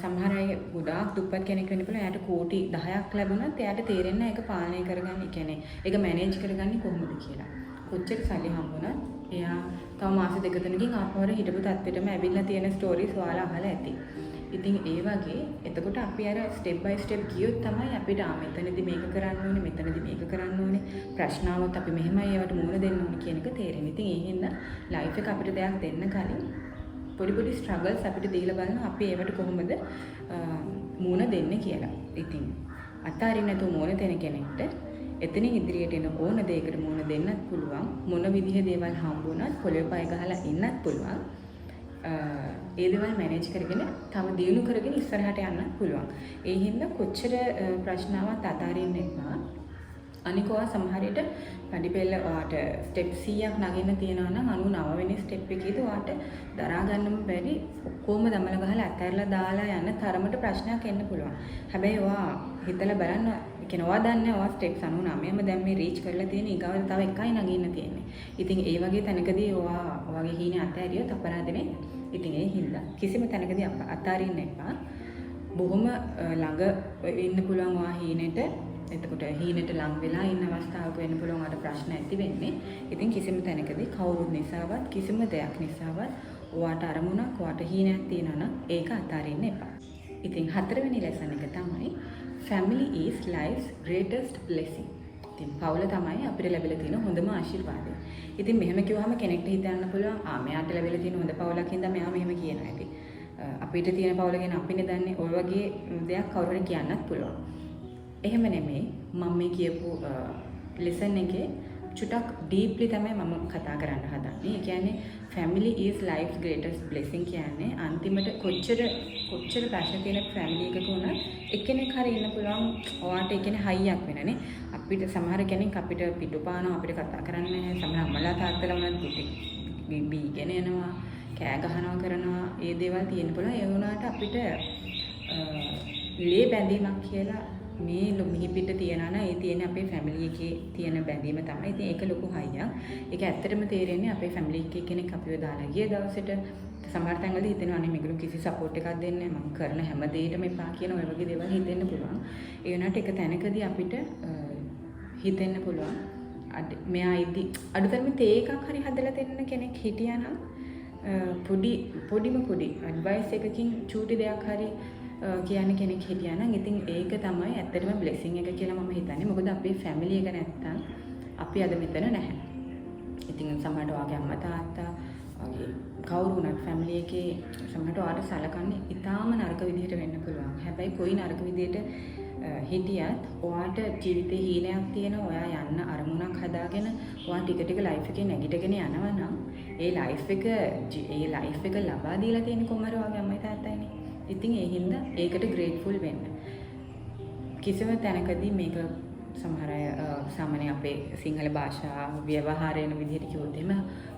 සමහර අය ගොඩාක් දුප්පත් කෙනෙක් වෙන්න පුළුවන්. එයාට කෝටි 10ක් ලැබුණත් එයාට තේරෙන්නේ නැහැ ඒක පාලනය කරගන්න. ඒ කියන්නේ ඒක මැනේජ් කරගන්නේ කොහොමද කියලා. කොච්චර සල්ලි හම්බුණත් එයා තව මාස දෙක තුනකින් ආපහු හිටපු තත්ත්වෙටම ඇවිල්ලා තියෙන ස්ටෝරිස් ඔයාලා අහලා ඇති. ඉතින් ඒ වගේ එතකොට අපි අර ස්ටෙප් බයි ස්ටෙප් ගියොත් තමයි අපිට මෙතනදී මේක කරන්න ඕනේ, මෙතනදී මේක කරන්න ඕනේ, ප්‍රශ්නාවත් අපි මෙහෙමයි ඒවට මුහුණ දෙන්න ඕනේ කියන එක තේරෙන්නේ. ඉතින් ඒ හින්දා ලයිෆ් එක අපිට දෙයක් දෙන්න කලින් පොඩි ස්ට්‍රගල්ස් අපිට දීලා බලන්න අපි ඒවට කොහොමද මුහුණ දෙන්නේ කියලා. ඉතින් අතාරින්න නැතුව මුහුණ දෙන කෙනෙක්ට එතනින් ඉදිරියට එන ඕන දෙයකට මුහුණ දෙන්නත් පුළුවන්. මොන විදිහේ දේවල් හම්බුණත් පොළොවේ පය ගහලා ඉන්නත් පුළුවන්. ඒ දේවල් මැනේජ් කරගෙන තව දියුණු කරගෙන ඉස්සරහට යන්නත් පුළුවන්. ඒ හින්දා කොච්චර ප්‍රශ්නාවක් අතාරින්න එපා. අනිකවා සමහර විට පඩිපෙළ ඔයාට ස්ටෙප් 100ක් නගින්න තියෙනවා නම් 99 වෙනි ස්ටෙප් එකේදී ඔයාට දරා ගන්නම බැරි ඔක්කොම දමල ගහලා අතහැරලා දාලා යන තරමට ප්‍රශ්නයක් එන්න පුළුවන්. හැබැයි ඔයා හිතලා බලන්න, කියන ඔයා දන්නේ ඔයා ස්ටෙප් 99ම දැන් මේ රීච් කරලා තියෙන ඊගාවට තව එකයි නගින්න තියෙන්නේ. ඉතින් ඒ වගේ තැනකදී ඔයාගේ හීනේ අතහැරියොත් අපරාධනේ. ඉතින් ඒ හින්දා කිසිම තැනකදී අතාරින්න එපා. බොහොම ළඟ ඉන්න පුළුවන් ඔයා හීනෙට. එතකොට හීනෙට ලං වෙලා ඉන්න අවස්ථාවක වෙන්න පුළුවන් අර ප්‍රශ්න ඇති වෙන්නේ. ඉතින් කිසිම තැනකදී කවුරුත් නිසාවත් කිසිම දෙයක් නිසාවත් ඔයාට අරමුණක්, ඔයාට හීනයක් තියෙනවා නම් ඒක අතාරින්න එපා. ඉතින් හතරවෙනි ලෙසන් එක තමයි family is life's greatest blessing. ඉතින් පවුල තමයි අපිට ලැබිලා තියෙන හොඳම ආශිර්වාදය. ඉතින් මෙහෙම කිව්වහම කෙනෙක්ට හිතන්න පුළුවන් මෙයාට ලැබිලා තියෙන හොඳ පවුලක් හින්දා මෙයා මෙහෙම කියනවා ඇති. අපිට තියෙන පවුල ගැන අපිනේ දන්නේ. ඔය වගේ දෙයක් කවුරු හරි කියන්නත් පුළුවන්. එහෙම නෙමෙයි. මම මේ කියපු ලෙසන් එකේ චුටක් ඩීප්ලි තමයි මම කතා කරන්න හදන්නේ. ඒ කියන්නේ family is life's greatest blessing කියන්නේ අන්තිමට කොච්චර ප්‍රශ්න තියෙන ෆැමිලි එකක වුණත් එක්කෙනෙක් හරි ඉන්න පුළුවන් ඔයාට ඒ කියන්නේ හයියක් වෙනනේ. අපිට සමහර කෙනෙක් අපිට පිටුපානවා අපිට කතා කරන්නේ නැහැ. සමහර අම්මලා තාත්තලා වුණත් බීගෙන යනවා, කෑ ගහනවා කරනවා. ඒ දේවල් තියෙන්න පුළුවන්. ඒ වුණාට අපිට ලේ බැඳීමක් කියලා මේ මිහිපිට තියනවා නම් ඒ තියෙන අපේ ෆැමිලි එකේ තියෙන බැඳීම තමයි. ඉතින් ඒක ලොකු හයියක්. ඒක ඇත්තටම තේරෙන්නේ අපේ ෆැමිලි එකේ කෙනෙක් අපිව දාලා ගිය දවසට සමහර තැන්වලදී හිතෙනවා අනේ මේගොල්ලෝ කිසි සපෝට් එකක් දෙන්නේ නැහැ. මම කරන හැම දෙයකටම එපා කියන ඔය වගේ දේවල් හිතෙන්න පුළුවන්. ඒ වුණාට එක තැනකදී අපිට හිතෙන්න පුළුවන් මෙයා ඉදි අඩුතරමින් තේ එකක් හරි හදලා දෙන්න කෙනෙක් හිටියා නම් පොඩි ඇඩ්වයිස් එකකින් චූටි දෙයක් හරි කියන කෙනෙක් හිටියා නම් ඉතින් ඒක තමයි ඇත්තටම බ්ලෙසිං එක කියලා මම හිතන්නේ. මොකද අපේ ෆැමිලි එක නැත්තම් අපි අද මෙතන නැහැ. ඉතින් සමහරට ඔයාගේ අම්මා තාත්තා වගේ කවුරු වුණත් ෆැමිලි එකේ සමහරට ඔයාට සලකන්නේ ඉතාම නරක විදිහට වෙන්න පුළුවන්. හැබැයි කොයි නරක විදිහට හිටියත් ඔයාට ජීවිතේ හීනයක් තියෙනවා. ඔයා යන්න අරමුණක් හදාගෙන ඔයා ටික ලයිෆ් එකේ නැගිටගෙන යනවා නම් ඒ ලයිෆ් එක ලබා දීලා තියෙන කොහමද ඔයාගේ අම්මයි තාත්තයිනේ. ඉතින් ඒ හින්දා ඒකට ග්‍රේට්ෆුල් වෙන්න. කිසිම තැනකදී මේක සමහර අය සාමාන්‍ය අපේ සිංහල භාෂාව ව්‍යවහාරයන විදිහට කිව්වොත් එහෙම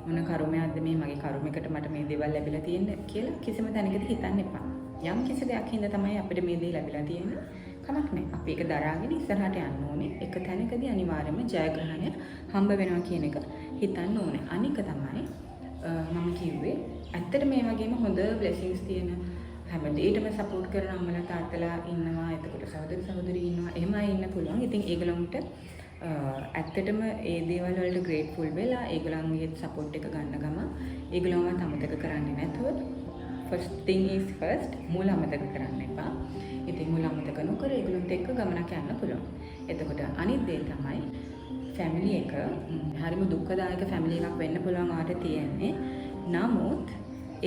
මොන කර්මයක්ද මේ මගේ කර්මයකට මට මේ දේවල් ලැබිලා තියෙන්නේ කියලා කිසිම තැනකදී හිතන්න එපා. යම් කිසි දෙයක් හින්දා තමයි අපිට මේ දේ ලැබිලා තියෙන්නේ. කමක් නැහැ. අපි ඒක දරාගෙන ඉස්සරහට යන්න ඕනේ. එක තැනකදී අනිවාර්යයෙන්ම ජයග්‍රහණය හම්බ වෙනවා කියන එක හිතන්න ඕනේ. අනික තමයි මම කිව්වේ ඇත්තට මේ වගේම හොඳ බ්ලෙසිංස් තියෙන හැමදේටම සපෝට් කරන අම්මලා තාත්තලා ඉන්නවා. එතකොට සහෝදර සහෝදරි ඉන්නවා. එහෙමයි ඉන්න පුළුවන්. ඉතින් ඒගොල්ලන්ට ඇත්තටම ඒ දේවල් වලට ග්‍රේට්ෆුල් වෙලා ඒගොල්ලන්ගේ සපෝට් එක ගන්න ගම ඒගොල්ලන්ව අමතක කරන්නේ නැතුව first thing is first මූල අමතක කරන්න එපා. ඉතින් මූල අමතක නොකර ඒගොල්ලන්ට එක්ක ගමනක් යන්න පුළුවන්. එතකොට අනිත් දේ තමයි ෆැමිලි එක හරිම දුක්ඛදායක ෆැමිලි එකක් වෙන්න පුළුවන් ආට තියෙන්නේ. නමුත්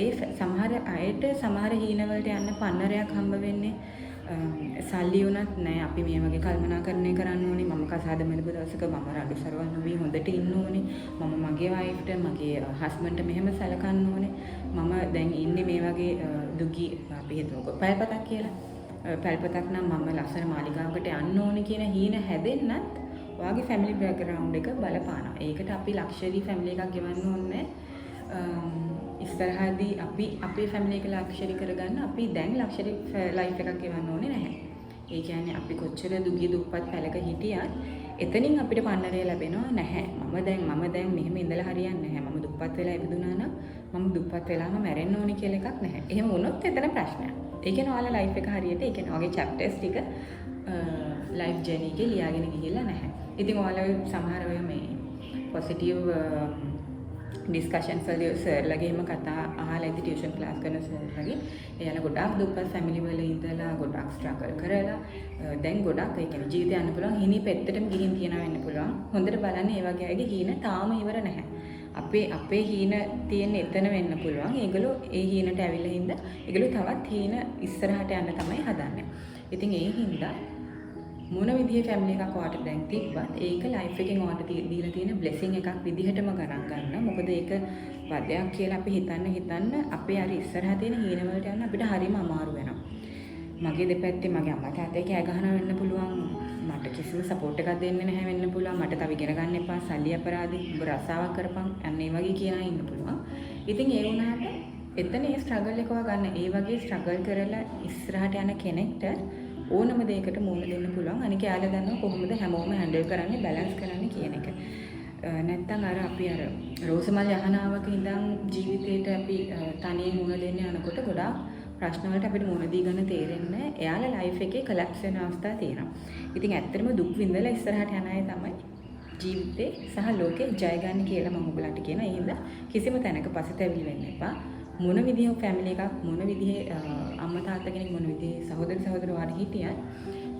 ඒ සමහර අයට සමහර හීනවලට යන්න පන්නරයක් හම්බ වෙන්නේ සල්ලි වුණත් නෑ. අපි මේ වගේ කල්පනාකරණය කරන්න ඕනේ. මම කසාද මෙලබ දවසක මම රණ්ඩු සරවන්න නොවී හොඳට ඉන්න ඕනේ. මම මගේ වයිෆ්ට මගේ හස්බන්ඩ්ට මෙහෙම සැලකන්න ඕනේ. මම දැන් ඉන්නේ මේ වගේ දුගී අපි හිතමුකෝ පැල්පතක් කියලා. පැල්පතක් නම් මම ලස්සන මාලිගාවකට යන්න ඕනේ කියන හීන හැදෙන්නත් ඔයාගේ ෆැමිලි බෑග්ග්‍රවුන්ඩ් එක බලපානවා. ඒකට අපි ලක්ෂරි ෆැමිලි එකක් ගෙවන්න ඕනේ. ඉස්සරහදී අපි අපේ ෆැමිලි එක ලක්ෂරි කරගන්න අපි දැන් ලක්ෂරි ලයිෆ් එකක් ගෙවන්න ඕනේ නැහැ. ඒ කියන්නේ අපි කොච්චර දුගී දුප්පත් පැලක හිටියත් එතනින් අපිට පන්නරය ලැබෙනවා නැහැ. මම දැන් මෙහෙම ඉඳලා හරියන්නේ නැහැ. මම දුප්පත් වෙලා ඉපදුනා නම් මම දුප්පත් වෙලාම මැරෙන්න ඕනේ කියලා එකක් නැහැ. එහෙම වුණොත් එතන ප්‍රශ්නයක්. ඒ කියන්නේ ඔයාලා ලයිෆ් එක හරියට ඒ කියන්නේ ඔයාගේ chapters ටික ලයිෆ් ජර්නි එකේ ලියාගෙන ගිහිල්ලා නැහැ. ඉතින් ඔයාලා සමහර වෙලාව මේ පොසිටිව් ඩිස්කෂන්ස් වලදී සර්ලගේ එහෙම කතා අහලා ඉඳි ටියුෂන් ක්ලාස් කරන සර්ලගේ එයාලා ගොඩාක් දුප්පත් ෆැමිලි වල ඉඳලා ගොඩාක් ස්ට්‍රගල් කරලා දැන් ගොඩාක් ඒ කියන්නේ ජීවිතය යන්න පුළුවන් හිණි පෙත්තටම ගිහින් තියනවා වෙන්න පුළුවන්. හොඳට බලන්න ඒ වගේ අයගේ හීන තාම ඉවර නැහැ. අපේ හීන තියෙන එතන වෙන්න පුළුවන්. ඒගොල්ලෝ ඒ හීනට ඇවිල්ලා හින්දා ඒගොල්ලෝ තවත් හීන ඉස්සරහට යන්න තමයි හදන්නේ. ඉතින් ඒ හින්දා මොන විදිහේ ෆැමිලි එකක් ඔයාට දැන් තිබ්බත් ඒක ලයිෆ් එකෙන් ඔයාට දීලා තියෙන බ්ලෙසිං එකක් විදිහටම ගණන් ගන්න. මොකද ඒක වදයක් කියලා අපි හිතන්න අපේ අර ඉස්සරහා තියෙන හීන වලට යන්න අපිට හරිම අමාරු වෙනවා. මගේ දෙපැත්තේ මගේ අම්මා තාත්තා කෑ ගහනවා වෙන්න පුළුවන්. මට කිසිම සපෝට් එකක් දෙන්නේ නැහැ වෙන්න පුළුවන්. මට තව ඉගෙන ගන්න එපා. සල්ලි අපරාධි. ඔබ රස්සාවක් කරපන්. අන්න ඒ වගේ කියන අය ඉන්න පුළුවන්. ඉතින් ඒ වුණාට එතන ඒ ස්ට්‍රගල් එක ගන්න. ඒ වගේ ස්ට්‍රගල් කරලා ඉස්සරහට යන කෙනෙක්ට ඕනම දෙයකට මුහුණ දෙන්න පුළුවන්. අනික යාළුවා දන්නවා කොහොමද හැමෝම හැන්ඩල් කරන්නේ, බැලන්ස් කරන්නේ කියන එක. නැත්තම් අර අපි අර රෝසමල් යහනාවක ඉඳන් ජීවිතේට අපි තනියෙන් මුහුණ දෙන්න යනකොට ගොඩාක් ප්‍රශ්න වලට අපිට මුහුණ දී ගන්න තේරෙන්නේ එයාලා ලයිෆ් එකේ කොලැප්ස් වෙන අවස්ථා තියෙනවා. ඉතින් ඇත්තටම දුක් විඳලා ඉස්සරහට යන අය තමයි ජීවිතේ සහ ලෝකේ ජය ගන්න කියලා මම ඔයගලන්ට කියනවා. ඒ හින්දා කිසිම තැනක පසුතැවිලි වෙන්න එපා. මොන විදිහේ ෆැමිලි එකක් මොන විදිහේ අම්මා තාත්තා කෙනෙක් මොන විදිහේ සහෝදර සහෝදරවරු හිටියත්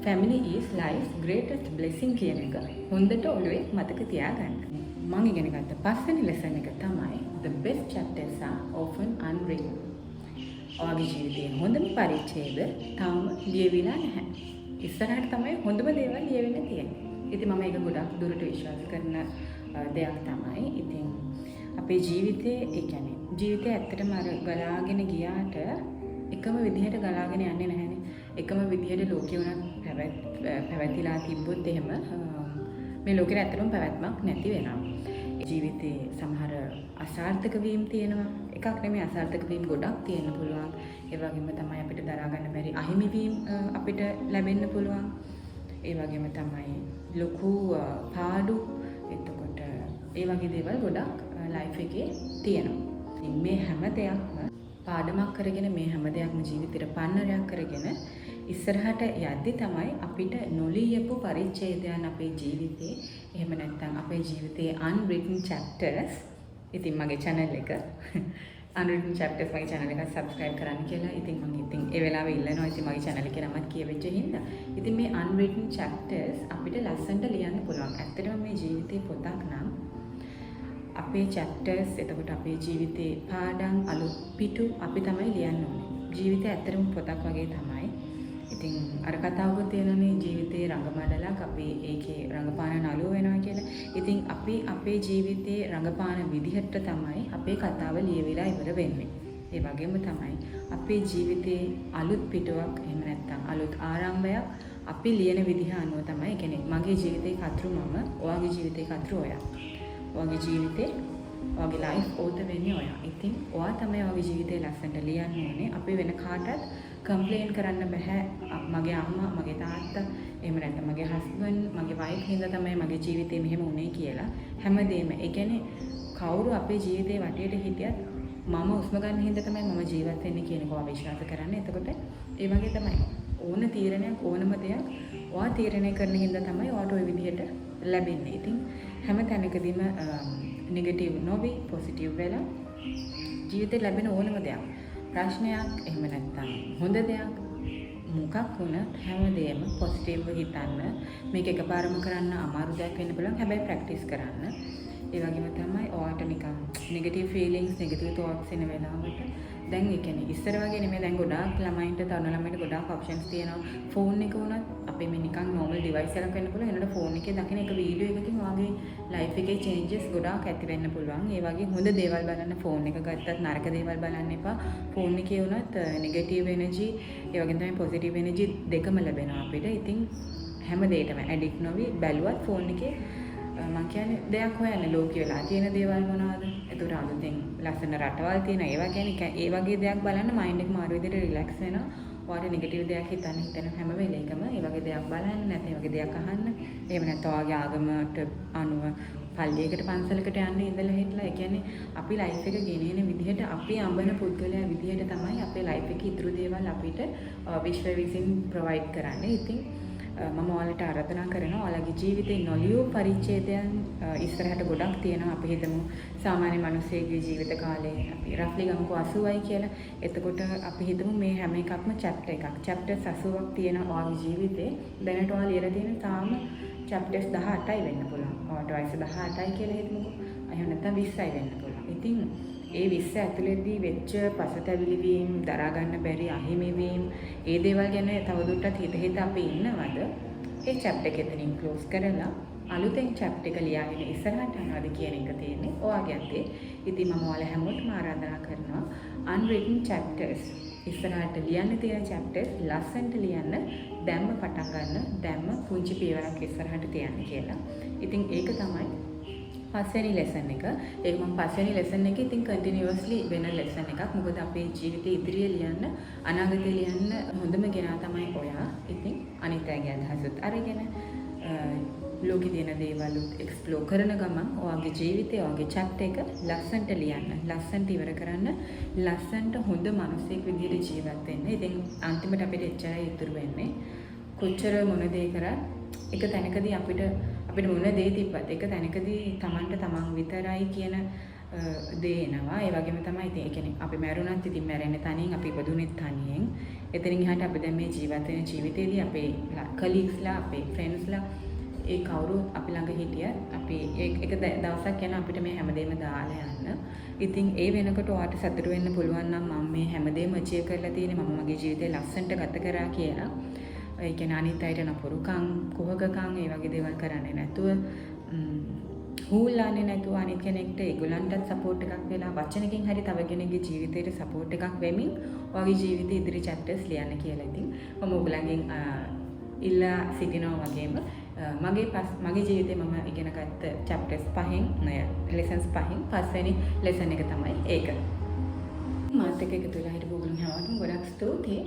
family is life's greatest blessing කියන එක හොඳට ඔළුවේ මතක තියාගන්න. මම ඉගෙන ගත්ත පස්වෙනි lesson එක තමයි the best chapters are often unwritten. ඔයාගේ ජීවිතයේ හොඳම පරිච්ඡේද තාම ලියවිලා නැහැ. ඉස්සරහට තමයි හොඳම දේවල් ලියවෙන්න තියෙන්නේ. ඉතින් මම ඒක ගොඩක් දුරට විශ්වාස කරන දෙයක් තමයි. ඉතින් අපේ ජීවිතයේ ඒ කියන්නේ ජීවිතය ඇත්තටම අර ගලාගෙන ගියාට එකම විදිහට ගලාගෙන යන්නේ නැහැනේ. එකම විදිහට ලෝකේ උනත් පැවැතිලා තිබ්බොත් එහෙම මේ ලෝකෙට ඇත්තටම පැවැත්මක් නැති වෙනවා. ජීවිතේ සමහර අසාර්ථක වීම තියෙනවා. එකක් නෙමෙයි අසාර්ථක වීම ගොඩක් තියෙන්න පුළුවන්. ඒ වගේම තමයි අපිට දරා ගන්න බැරි අහිමි වීම අපිට ලැබෙන්න පුළුවන්. ඒ වගේම තමයි ලොකු පාඩු එතකොට ඒ වගේ දේවල් ගොඩක් ලයිෆ් එකේ තියෙනවා. ඉතින් මේ හැම දෙයක්ම පාඩමක් කරගෙන මේ හැම දෙයක්ම ජීවිතේට පන්නරයක් කරගෙන ඉස්සරහට යද්දි තමයි අපිට නොලියපු පරිච්ඡේදයන් අපේ ජීවිතේ එහෙම නැත්නම් අපේ ජීවිතයේ unwritten chapters. ඉතින් මගේ channel එක unwritten chapters මගේ channel එක subscribe කරන්න කියලා. ඉතින් මම ඒ වෙලාවේ ඉල්ලනවා ඉතින් මගේ channel එකේ නමත් කියවෙච්ච හින්දා. ඉතින් මේ unwritten chapters අපිට ලස්සනට ලියන්න පුළුවන්. ඇත්තටම මේ ජීවිතේ පොතක් නම් අපේ chapters එතකොට අපේ ජීවිතේ පාඩම් අලුත් පිටු අපි තමයි ලියන්න ඕනේ. ජීවිතය ඇත්තටම පොතක් වගේ තමයි. ඉතින් අර කතාවක තියෙනනේ ජීවිතේ රංගමඩලක් අපි ඒකේ රංගපාන නළුව වෙනවා කියලා. ඉතින් අපි අපේ ජීවිතේ රංගපාන විදිහට තමයි අපේ කතාව ලියවිලා ඉවර වෙන්නේ. ඒ වගේම තමයි අපේ ජීවිතේ අලුත් පිටුවක් එහෙම නැත්නම් අලුත් ආරම්භයක් අපි ලියන විදිහ අනුව තමයි. ඒ කියන්නේ මගේ ජීවිතේ කතරු මම, ඔයාගේ ජීවිතේ කතරු ඔයා. ඔයාගේ ජීවිතේ ඔයාගේ ලයිෆ් ඕත වෙන්නේ ඔයා. ඉතින් ඔයා තමයි ඔයාගේ ජීවිතේ ලස්සනට ලියන්න ඕනේ. අපි වෙන කාටවත් කම්ප්ලේන් කරන්න බෑ. මගේ අම්මා, මගේ තාත්තා, එහෙම නැත්නම් මගේ හස්බන්ඩ්, මගේ වයිෆ් හින්දා තමයි මගේ ජීවිතේ මෙහෙම වුනේ කියලා. හැමදේම. ඒ කියන්නේ කවුරු අපේ ජීවිතේ වටේට හිටියත් මම උස්ම ගන්න හින්දා තමයි මම ජීවත් වෙන්නේ කියන එක විශ්වාස කරන්නේ. එතකොට ඒ වගේ තමයි. ඕන තීරණයක් ඕනම දෙයක් ඔයා තීරණය කරන හින්දා තමයි ඔයාට ওই විදිහට ලැබෙන්නේ. ඉතින් හැම තැනකදීම නෙගටිව් නොවි පොසිටිව් වෙලා ජීවිතේ ලැබෙන ඕනම දෙයක් ප්‍රශ්නයක් එහෙම නැත්නම් හොඳ දෙයක් මොකක් වුණත් හැමදේම පොසිටිව්ව හිතන්න. මේක එකපාරම කරන්න අමාරු දෙයක් වෙන්න පුළුවන්. හැබැයි ප්‍රැක්ටිස් කරන්න. ඒ වගේම තමයි ඔයාට නිකන් නෙගටිව් ෆීලිංග්ස් නෙගටිව් thoughts එන වෙලාවට දැන් ඒ කියන්නේ ඉස්සර වගේ නෙමෙයි. දැන් ගොඩාක් ළමයින්ට තරුණ ළමයින්ට ගොඩාක් ඔප්ෂන්ස් තියෙනවා. ෆෝන් එක වුණත් අපේ මේ නිකන් normal device එකක් වෙන්න පුළුවන්. එනකොට ෆෝන් එකේ දකින එක වීඩියෝ එකකින් ඔයාගේ ලයිෆ් එකේ changes ගොඩාක් ඇති වෙන්න පුළුවන්. ඒ වගේ හොඳ දේවල් බලන්න ෆෝන් එක ගත්තත් නරක දේවල් බලන්න එපා. ෆෝන් එකේ වුණත් නෙගටිව් එනර්ජි ඒ වගේම තමයි පොසිටිව් එනර්ජි දෙකම ලැබෙනවා අපිට. ඉතින් හැම දෙයකම ඇඩික්ට් නොවි බැලුවත් ෆෝන් එකේ මම කියන්නේ දෙයක් හොයන්න ලෝකේ වෙලා තියෙන දේවල් මොනවද? ඒතර අලුතෙන් ලස්සන රටවල් තියෙන ඒවා කියන්නේ ඒ වගේ දෙයක් බලන්න මයින්ඩ් එක මාරු විදිහට රිලැක්ස් වෙනවා. ඔයාට නෙගටිව් දෙයක් හිතන හැම වෙලේකම ඒ වගේ දෙයක් බලන්න නැත්නම් ඒ වගේ දෙයක් අහන්න. එහෙම නැත්නම් ඔයාගේ ආගමට අනුව පල්ලියකට පන්සලකට යන්න ඉඳලා හිටලා ඒ කියන්නේ අපි ලයිෆ් එක ගෙනියන විදිහට අපි අඹන පුද්ගලයා විදිහට තමයි අපේ ලයිෆ් එකේ ඉතුරු දේවල් අපිට විශ්ව විසින් ප්‍රොවයිඩ් කරන්නේ. ඉතින් මම ඔයාලට ආරාධනා කරනවා ඔයාලගේ ජීවිතේ නොලියු පරිච්ඡේදයන් ඉස්සරහට ගොඩක් තියෙනවා. අපි හිතමු සාමාන්‍ය මිනිස්සෙගේ ජීවිත කාලේ අපි රෆ්ලි ගමුකෝ 80යි කියලා. එතකොට අපි හිතමු මේ හැම එකක්ම chapter එකක්. chapters 80ක් තියෙනවා ඔයාගේ ජීවිතේ. දැනට ඔයාලා ලියලා තියෙන තාම chapters 18යි වෙන්න පුළුවන්. ඔයාට වයස 18යි කියලා හිතමුකෝ. එහෙම නැත්නම් 20යි වෙන්න පුළුවන්. ඉතින් ඒ 20 ඇතුළතදී වෙච්ච පසුතැවිලි වීම, දරා ගන්න බැරි අහිමි වීම, ඒ දේවල් ගැන තවදුරටත් හිත අපි ඉන්නවද? ඒ chapter එක එතනින් close කරලා අලුතෙන් chapter එක ලියාගෙන ඉස්සරහට යනවාද කියන එක තියෙන්නේ ඔයාගේ අතේ. ඉතින් මම ඔයාලා හැමෝටම ආරාධනා කරනවා unwritten chapters ඉස්සරහට ලියන්න තියෙන chapters ලස්සනට ලියන්න දැම්ම පටන් ගන්න. දැම්ම පුංචි පියවරක් ඉස්සරහට තියන්න කියලා. ඉතින් ඒක තමයි පස්වෙනි ලෙසන් එක. ඒක මම පස්වෙනි ලෙසන් එකේ ඉතින් කන්ටිනියුවස්ලි වෙන ලෙසන් එකක්. මොකද අපේ ජීවිතේ ඉදිරිය ලියන්න, අනාගතේ ලියන්න හොඳම කෙනා තමයි ඔයා. ඉතින් අනිත් අයගේ අදහසත් අරගෙන ලෝකේ තියෙන දේවල් එක්ස්ප්ලෝර් කරන ගමන් ඔයාගේ ජීවිතේ, ඔයාගේ chapter එක ලස්සනට ලියන්න, ලස්සනට ඉවර කරන්න, ලස්සනට හොඳ මිනිසෙක් විදිහට ජීවත් වෙන්න. ඉතින් අන්තිමට අපිට එච්චරයි ඉතුරු වෙන්නේ. කොච්චර මොන දේ කරත් එක තැනකදී අපිට මොන දේ තිබ්බත් එක තැනකදී Tamanට Taman විතරයි කියන දේ එනවා. ඒ වගේම තමයි ඉතින් ඒ කියන්නේ අපි මැරුණත් ඉතින් මැරෙන්නේ තනියෙන්, අපි ඉපදුනෙත් තනියෙන්. එතනින් එහාට අපි දැන් මේ ජීවත් වෙන ජීවිතේදී අපේ කලීග්ස්ලා, අපේ ෆ්‍රෙන්ඩ්ස්ලා ඒ කවුරුත් අපි ළඟ හිටියත් අපි එක දවසක් යන අපිට මේ හැමදේම දාලා යන්න. ඉතින් ඒ වෙනකොට ඔයාට සතුටු වෙන්න පුළුවන් නම් මම මේ හැමදේම අචීව් කරලා තියෙන්නේ, මම මගේ ජීවිතේ ලස්සනට ගත කරා කියලා. ඒ කියන්නේ අනිත් අයට නපුරුකම්, කුහකකම් ඒ වගේ දේවල් කරන්නේ නැතුව හූල්ලාන්නේ නැතුව අනිත් කෙනෙක්ට ඒගොල්ලන්ටත් සපෝට් එකක් වෙලා වචනකින් හරි තව කෙනෙක්ගේ ජීවිතේට සපෝට් එකක් වෙමින් ඔයගේ ජීවිතේ ඉදිරි chapters ලියන්න කියලා ඉතින් මම ඔයගලගෙන් ඉල්ලා සිටිනවා වගේම මගේ ජීවිතේ මම ඉගෙන ගත්ත chapters 5න් lessons 5න් පස්වෙනි lesson එක තමයි ඒක. මාත් එක්ක එකතු වෙලා හිටපු ඔයගොල්ලෝ හැමෝටම ගොඩක් ස්තුතියි.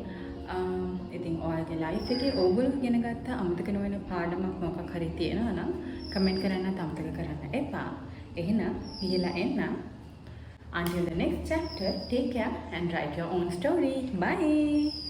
ඉතින් ඔයාලගේ ලයිෆ් එකේ ඕගොල්ලෝ ඉගෙන ගත්ත අමතක නොවන පාඩමක් මොකක් හරි තියෙනවා නම් කමෙන්ට් කරන්න අමතක කරන්න එපා. එහෙනම් ගිහලා එන්න. Until the next chapter, take care and write your own story. Bye.